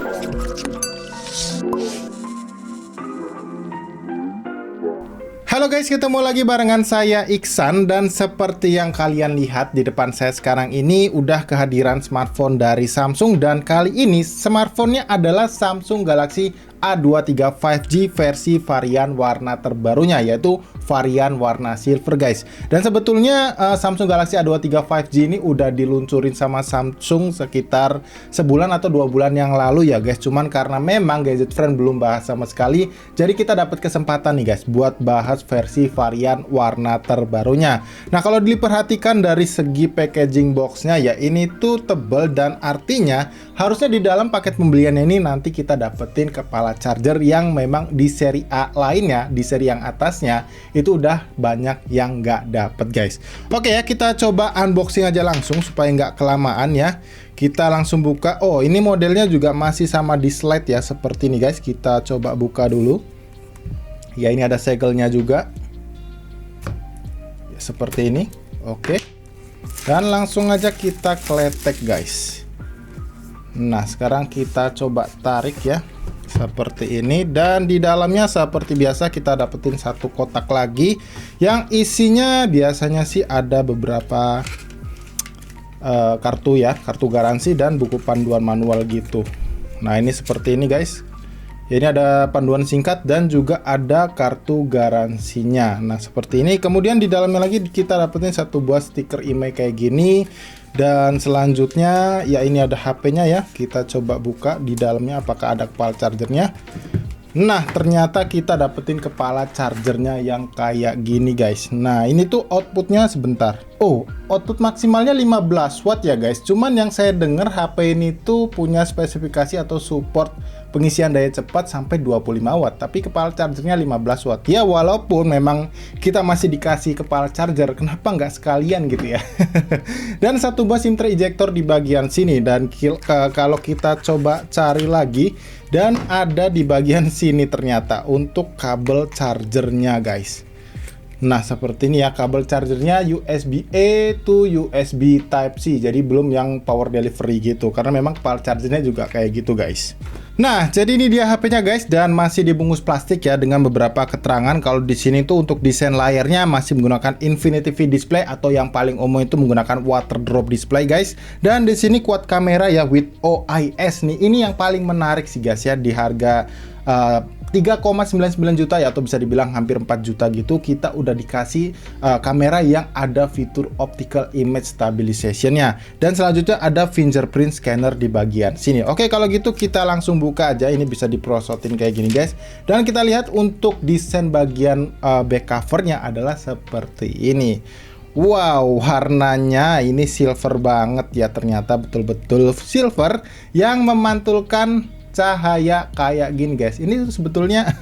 Halo guys, ketemu lagi barengan saya Iksan, dan seperti yang kalian lihat di depan saya sekarang ini udah kehadiran smartphone dari Samsung, dan kali ini smartphone-nya adalah Samsung Galaxy A23 5G versi varian warna terbarunya, yaitu varian warna silver guys. Dan sebetulnya Samsung Galaxy A23 5G ini udah diluncurin sama Samsung sekitar sebulan atau 2 bulan yang lalu ya guys. Cuman karena memang Gadget Friend belum bahas sama sekali, jadi kita dapat kesempatan nih guys buat bahas versi varian warna terbarunya. Nah, kalau diperhatikan dari segi packaging boxnya ya, ini tuh tebel, dan artinya harusnya di dalam paket pembeliannya ini nanti kita dapetin kepala charger yang memang di seri A lainnya, di seri yang atasnya itu udah banyak yang nggak dapet guys. Oke ya, kita coba unboxing aja langsung supaya nggak kelamaan ya. Kita langsung buka. Oh, ini modelnya juga masih sama di slide ya, seperti ini guys. Kita coba buka dulu. Ya, ini ada segelnya juga ya, seperti ini. Oke, dan langsung aja kita kletek guys. Nah, sekarang kita coba tarik ya, seperti ini. Dan di dalamnya seperti biasa kita dapetin satu kotak lagi yang isinya biasanya sih ada beberapa kartu ya, kartu garansi dan buku panduan manual gitu. Nah, ini seperti ini guys. Ini ada panduan singkat dan juga ada kartu garansinya. Nah, seperti ini. Kemudian di dalamnya lagi kita dapetin satu buah stiker email kayak gini. Dan selanjutnya ya, ini ada HP-nya ya. Kita coba buka di dalamnya apakah ada kepala chargernya. Nah, ternyata kita dapetin kepala chargernya yang kayak gini guys. Nah, ini tuh outputnya sebentar. Oh, output maksimalnya 15 watt ya guys. Cuman yang saya dengar HP ini tuh punya spesifikasi atau support pengisian daya cepat sampai 25 watt, tapi kepala chargernya 15 watt. Ya, walaupun memang kita masih dikasih kepala charger, kenapa nggak sekalian gitu ya. Dan satu buah SIM tray ejector di bagian sini. Dan kalau kita coba cari lagi, dan ada di bagian sini ternyata untuk kabel chargernya guys. Nah, seperti ini ya kabel chargernya, USB-A to USB Type-C. Jadi belum yang power delivery gitu, karena memang kepala chargernya juga kayak gitu guys. Nah, jadi ini dia HP-nya guys, dan masih dibungkus plastik ya dengan beberapa keterangan. Kalau di sini tuh untuk desain layarnya masih menggunakan Infinity V display, atau yang paling umum itu menggunakan water drop display guys. Dan di sini quad kamera ya with OIS nih. Ini yang paling menarik sih guys ya, di harga 3,99 juta ya, atau bisa dibilang hampir 4 juta gitu, kita udah dikasih kamera yang ada fitur optical image stabilization-nya. Dan selanjutnya ada fingerprint scanner di bagian sini. Oke, kalau gitu kita langsung buka aja. Ini bisa diprosotin kayak gini guys. Dan kita lihat untuk desain bagian back covernya adalah seperti ini. Wow, warnanya ini silver banget ya, ternyata betul-betul silver yang memantulkan cahaya kayak gini guys. Ini sebetulnya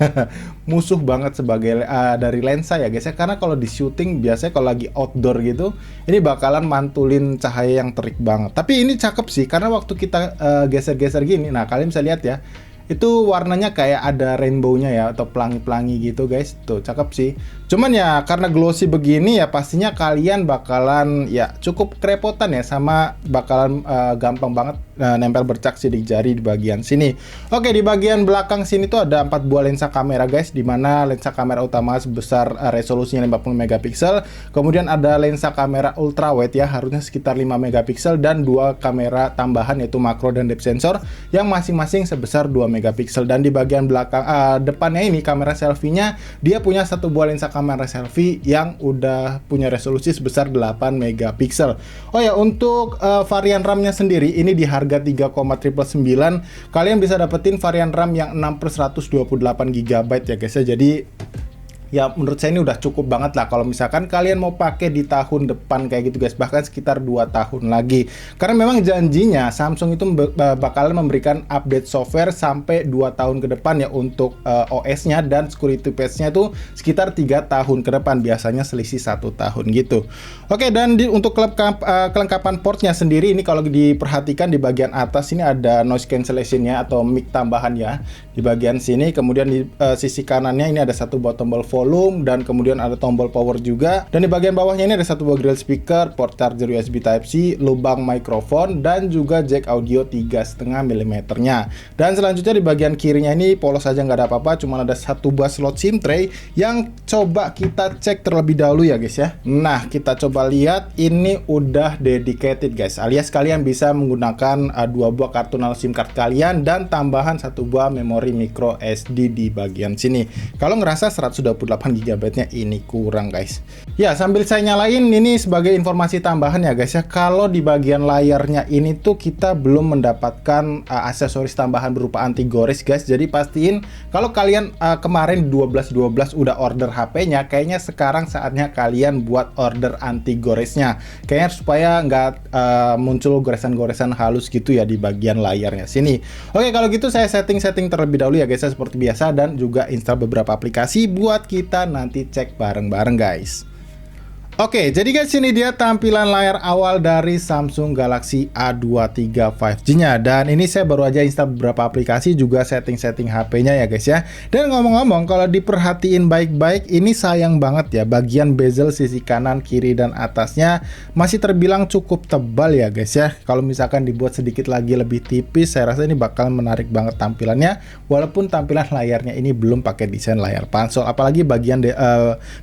musuh banget sebagai dari lensa ya guys ya, karena kalau di syuting biasanya kalau lagi outdoor gitu, ini bakalan mantulin cahaya yang terik banget. Tapi ini cakep sih, karena waktu kita geser-geser gini, nah kalian bisa lihat ya, itu warnanya kayak ada rainbow-nya ya, atau pelangi-pelangi gitu guys. Tuh, cakep sih. Cuman ya karena glossy begini ya, pastinya kalian bakalan ya cukup kerepotan ya, sama bakalan gampang banget nempel bercak sidik jari di bagian sini. Oke, di bagian belakang sini tuh ada 4 buah lensa kamera guys, dimana lensa kamera utama sebesar resolusinya 50 megapiksel. Kemudian ada lensa kamera ultra wide ya, harusnya sekitar 5 megapiksel, dan 2 kamera tambahan yaitu makro dan depth sensor yang masing-masing sebesar 2 megapiksel. Dan di bagian belakang depannya ini kamera selfie-nya, dia punya satu buah lensa kamera selfie yang udah punya resolusi sebesar 8 megapiksel. Oh ya, untuk varian RAM-nya sendiri ini di harga 3,999 kalian bisa dapetin varian RAM yang 6/128 GB ya guys ya. Jadi ya menurut saya ini udah cukup banget lah kalau misalkan kalian mau pakai di tahun depan kayak gitu guys, bahkan sekitar 2 tahun lagi. Karena memang janjinya Samsung itu bakalan memberikan update software sampai 2 tahun ke depan ya untuk OS-nya, dan security patch-nya tuh sekitar 3 tahun ke depan, biasanya selisih 1 tahun gitu. Oke, dan untuk kelengkapan portnya sendiri ini kalau diperhatikan di bagian atas ini ada noise cancellation-nya atau mic tambahan ya di bagian sini. Kemudian di sisi kanannya ini ada satu buah tombol volume volume, dan kemudian ada tombol power juga. Dan di bagian bawahnya ini ada satu buah grill speaker, port charger USB Type-C, lubang mikrofon, dan juga jack audio 3,5 mm nya. Dan selanjutnya di bagian kirinya ini polos aja, nggak ada apa-apa, cuma ada satu buah slot SIM tray yang coba kita cek terlebih dahulu ya guys ya. Nah, kita coba lihat, ini udah dedicated guys, alias kalian bisa menggunakan dua buah kartu nano SIM card kalian dan tambahan satu buah memori micro SD di bagian sini. Kalau ngerasa 128 GB nya ini kurang guys. Ya, sambil saya nyalain ini sebagai informasi tambahan ya guys ya. Kalau di bagian layarnya ini tuh kita belum mendapatkan aksesoris tambahan berupa anti gores guys. Jadi pastiin kalau kalian kemarin 12.12 udah order HP-nya, kayaknya sekarang saatnya kalian buat order anti goresnya. Kayaknya supaya nggak muncul goresan-goresan halus gitu ya di bagian layarnya sini. Oke, kalau gitu saya setting terlebih dahulu ya guys ya, seperti biasa, dan juga install beberapa aplikasi buat kita nanti cek bareng-bareng guys. Oke, jadi guys, ini dia tampilan layar awal dari Samsung Galaxy A23 5G-nya. Dan ini saya baru aja install beberapa aplikasi, juga setting-setting HP-nya ya guys ya. Dan ngomong-ngomong, kalau diperhatiin baik-baik, ini sayang banget ya, bagian bezel sisi kanan, kiri, dan atasnya masih terbilang cukup tebal ya guys ya. Kalau misalkan dibuat sedikit lagi lebih tipis, saya rasa ini bakal menarik banget tampilannya. Walaupun tampilan layarnya ini belum pakai desain layar pansel, apalagi bagian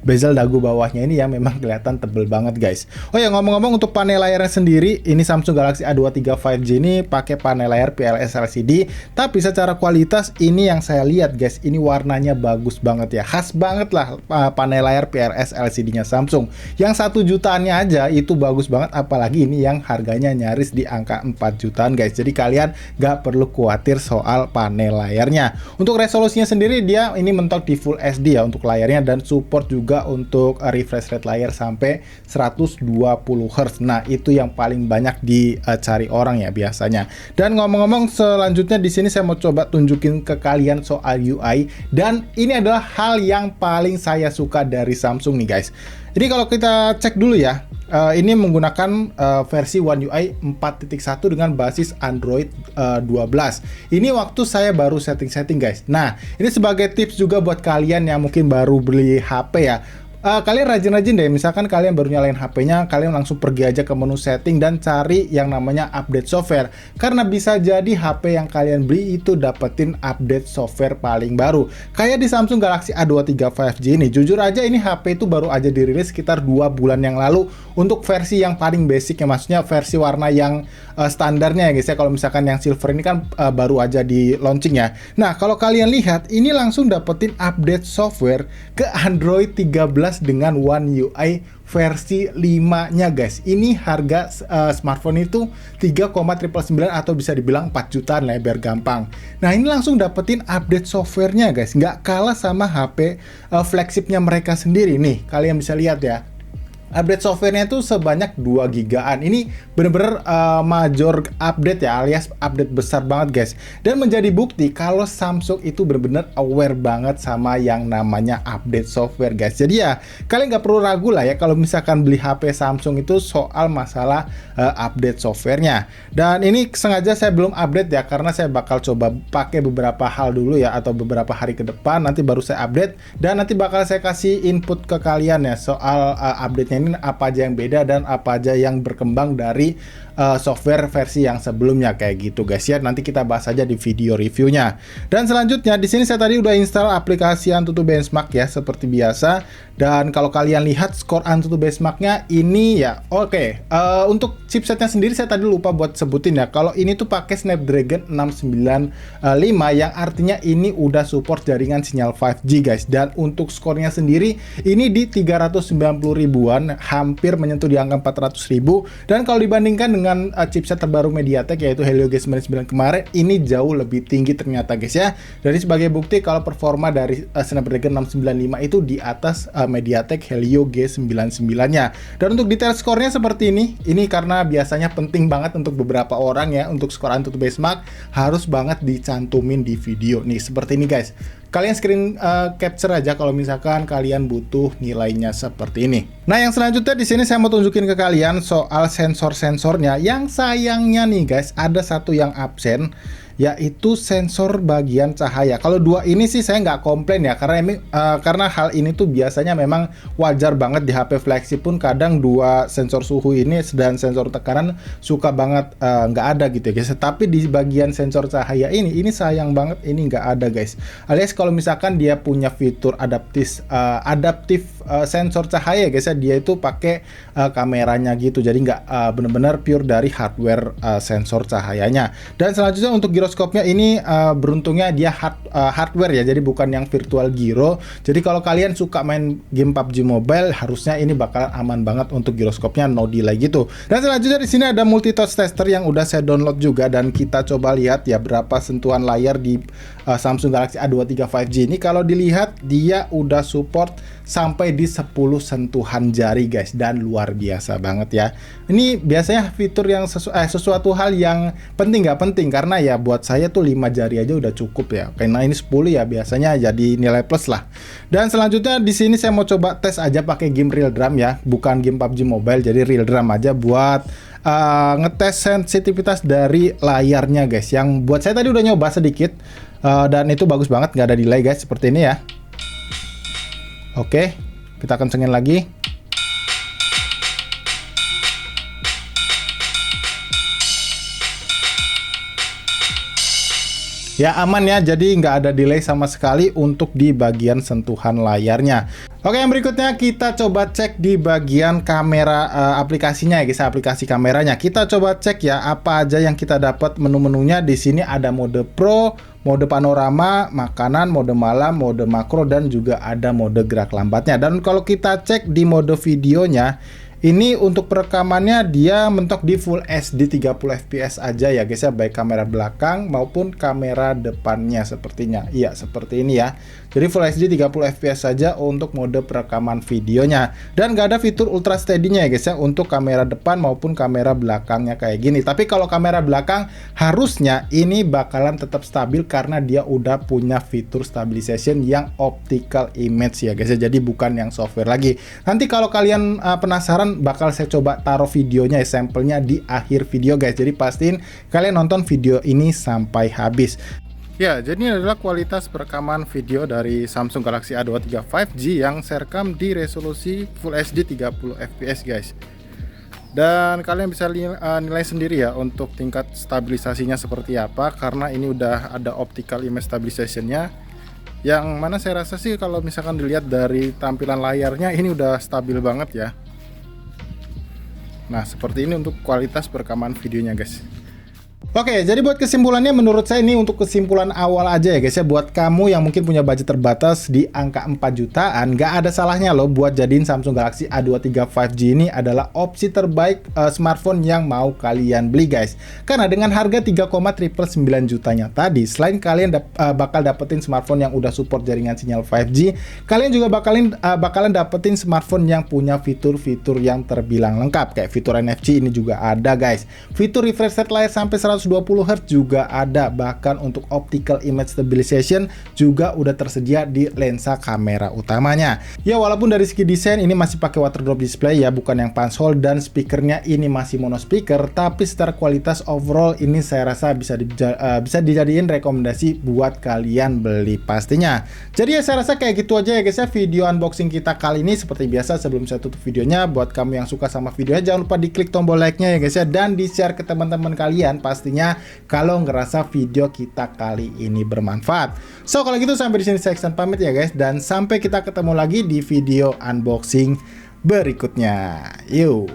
bezel dagu bawahnya ini yang memang kelihatan tebel banget guys. Oh ya, ngomong-ngomong, untuk panel layarnya sendiri, ini Samsung Galaxy A23 5G ini pakai panel layar PLS LCD, tapi secara kualitas ini yang saya lihat guys, ini warnanya bagus banget ya, khas banget lah panel layar PLS LCD-nya Samsung. Yang 1 jutaannya aja itu bagus banget, apalagi ini yang harganya nyaris di angka 4 jutaan guys. Jadi kalian nggak perlu khawatir soal panel layarnya. Untuk resolusinya sendiri, dia ini mentok di Full HD ya untuk layarnya, dan support juga untuk refresh rate layar sampai 120 Hz. Nah, itu yang paling banyak dicari orang ya biasanya. Dan ngomong-ngomong, selanjutnya di sini saya mau coba tunjukin ke kalian soal UI, dan ini adalah hal yang paling saya suka dari Samsung nih guys. Jadi kalau kita cek dulu ya, ini menggunakan versi One UI 4.1 dengan basis Android 12. Ini waktu saya baru setting-setting guys. Nah, ini sebagai tips juga buat kalian yang mungkin baru beli HP ya. Kalian rajin-rajin deh, misalkan kalian baru nyalain HP-nya, kalian langsung pergi aja ke menu setting dan cari yang namanya update software. Karena bisa jadi HP yang kalian beli itu dapetin update software paling baru. Kayak di Samsung Galaxy A23 5G ini, jujur aja ini HP itu baru aja dirilis sekitar 2 bulan yang lalu untuk versi yang paling basic ya, maksudnya versi warna yang standarnya ya guys ya. Kalau misalkan yang silver ini kan baru aja di launching ya. Nah, kalau kalian lihat, ini langsung dapetin update software ke Android 13 dengan One UI versi 5-nya guys. Ini harga smartphone itu 3,999 atau bisa dibilang 4 jutaan lah ya, biar gampang. Nah, ini langsung dapetin update softwarenya guys, nggak kalah sama HP flagshipnya mereka sendiri nih. Kalian bisa lihat ya, update softwarenya itu sebanyak 2 gigaan. Ini bener-bener major update ya, alias update besar banget guys. Dan menjadi bukti kalau Samsung itu bener-bener aware banget sama yang namanya update software guys. Jadi ya, kalian nggak perlu ragu lah ya kalau misalkan beli HP Samsung itu soal masalah update softwarenya. Dan ini sengaja saya belum update ya, karena saya bakal coba pakai beberapa hal dulu ya, atau beberapa hari ke depan, nanti baru saya update. Dan nanti bakal saya kasih input ke kalian ya soal update-nya ini, apa aja yang beda dan apa aja yang berkembang dari software versi yang sebelumnya kayak gitu guys ya. Nanti kita bahas aja di video reviewnya. Dan selanjutnya di sini saya tadi udah install aplikasi AnTuTu Benchmark ya, seperti biasa. Dan kalau kalian lihat skor AnTuTu Benchmarknya ini ya, oke. Untuk chipsetnya sendiri saya tadi lupa buat sebutin ya. Kalau ini tuh pakai Snapdragon 695 yang artinya ini udah support jaringan sinyal 5G guys. Dan untuk skornya sendiri ini di 390 ribuan, hampir menyentuh di angka 400 ribu. Dan kalau dibandingkan dengan chipset terbaru MediaTek yaitu Helio G99 kemarin, ini jauh lebih tinggi ternyata guys ya. Jadi sebagai bukti kalau performa dari Snapdragon 695 itu di atas MediaTek Helio G99-nya. Dan untuk detail skornya seperti ini karena biasanya penting banget untuk beberapa orang ya, untuk skor AnTuTu Benchmark harus banget dicantumin di video nih, seperti ini guys. Kalian screen capture aja kalau misalkan kalian butuh nilainya seperti ini. Nah, yang selanjutnya di sini saya mau tunjukin ke kalian soal sensor-sensornya. Yang sayangnya nih guys, ada satu yang absen, yaitu sensor bagian cahaya. Kalau dua ini sih saya nggak komplain ya, karena hal ini tuh biasanya memang wajar banget di HP flagship pun kadang dua sensor suhu ini dan sensor tekanan suka banget nggak ada gitu ya guys. Tapi di bagian sensor cahaya ini sayang banget ini nggak ada guys. Alias kalau misalkan dia punya fitur adaptif sensor cahaya guys ya, dia itu pakai kameranya gitu, jadi nggak benar-benar pure dari hardware sensor cahayanya. Dan selanjutnya untuk giroskopnya ini beruntungnya dia hardware ya, jadi bukan yang virtual gyro. Jadi kalau kalian suka main game PUBG Mobile, harusnya ini bakalan aman banget untuk giroskopnya, no delay gitu. Dan selanjutnya di sini ada multi touch tester yang udah saya download juga, dan kita coba lihat ya berapa sentuhan layar di Samsung Galaxy A23 5G ini. Kalau dilihat dia udah support sampai di 10 sentuhan jari guys, dan luar biasa banget ya. Ini biasanya fitur yang sesuatu hal yang penting nggak penting, karena ya buat saya tuh 5 jari aja udah cukup ya. Karena ini 10 ya biasanya jadi nilai plus lah. Dan selanjutnya di sini saya mau coba tes aja pakai game Real Drum ya, bukan game PUBG Mobile, jadi Real Drum aja buat ngetes sensitivitas dari layarnya guys. Yang buat saya tadi udah nyoba sedikit dan itu bagus banget, nggak ada delay guys, seperti ini ya. Oke, kita kencengin lagi. Ya aman ya, jadi nggak ada delay sama sekali untuk di bagian sentuhan layarnya. Oke, yang berikutnya kita coba cek di bagian kamera aplikasinya ya guys, aplikasi kameranya. Kita coba cek ya apa aja yang kita dapat menu-menunya. Di sini ada mode Pro, mode panorama, makanan, mode malam, mode makro, dan juga ada mode gerak lambatnya. Dan kalau kita cek di mode videonya, ini untuk perekamannya dia mentok di Full HD 30 fps aja ya guys ya, baik kamera belakang maupun kamera depannya sepertinya. Iya, seperti ini ya. Jadi Full HD 30 fps saja untuk mode perekaman videonya. Dan nggak ada fitur ultra steady-nya ya guys ya untuk kamera depan maupun kamera belakangnya kayak gini. Tapi kalau kamera belakang harusnya ini bakalan tetap stabil karena dia udah punya fitur stabilization yang optical image ya guys ya. Jadi bukan yang software lagi. Nanti kalau kalian penasaran, bakal saya coba taruh videonya ya, sampelnya di akhir video guys. Jadi pastiin kalian nonton video ini sampai habis. Ya, jadi ini adalah kualitas perekaman video dari Samsung Galaxy A23 5G yang saya rekam di resolusi Full HD 30 fps guys. Dan kalian bisa nilai sendiri ya untuk tingkat stabilisasinya seperti apa, karena ini udah ada optical image stabilization-nya. Yang mana saya rasa sih kalau misalkan dilihat dari tampilan layarnya ini udah stabil banget ya. Nah, seperti ini untuk kualitas perekaman videonya guys. Oke, jadi buat kesimpulannya menurut saya ini untuk kesimpulan awal aja ya guys ya. Buat kamu yang mungkin punya budget terbatas di angka 4 jutaan, nggak ada salahnya loh buat jadiin Samsung Galaxy A23 5G ini adalah opsi terbaik smartphone yang mau kalian beli guys. Karena dengan harga 3,999 jutanya tadi, selain kalian bakal dapetin smartphone yang udah support jaringan sinyal 5G, kalian juga bakalan dapetin smartphone yang punya fitur-fitur yang terbilang lengkap. Kayak fitur NFC ini juga ada guys. Fitur refresh rate layar sampai 120 Hz juga ada, bahkan untuk optical image stabilization juga udah tersedia di lensa kamera utamanya. Ya walaupun dari segi desain ini masih pakai water drop display ya, bukan yang punch hole, dan speakernya ini masih mono speaker, tapi secara kualitas overall ini saya rasa bisa dijadiin rekomendasi buat kalian beli pastinya. Jadi ya saya rasa kayak gitu aja ya guys ya video unboxing kita kali ini. Seperti biasa sebelum saya tutup videonya, buat kamu yang suka sama videonya jangan lupa diklik tombol like-nya ya guys ya, dan di-share ke teman-teman kalian pastinya kalau ngerasa video kita kali ini bermanfaat. So kalau gitu sampai di sini saya Iksan pamit ya guys, dan sampai kita ketemu lagi di video unboxing berikutnya. Yuk.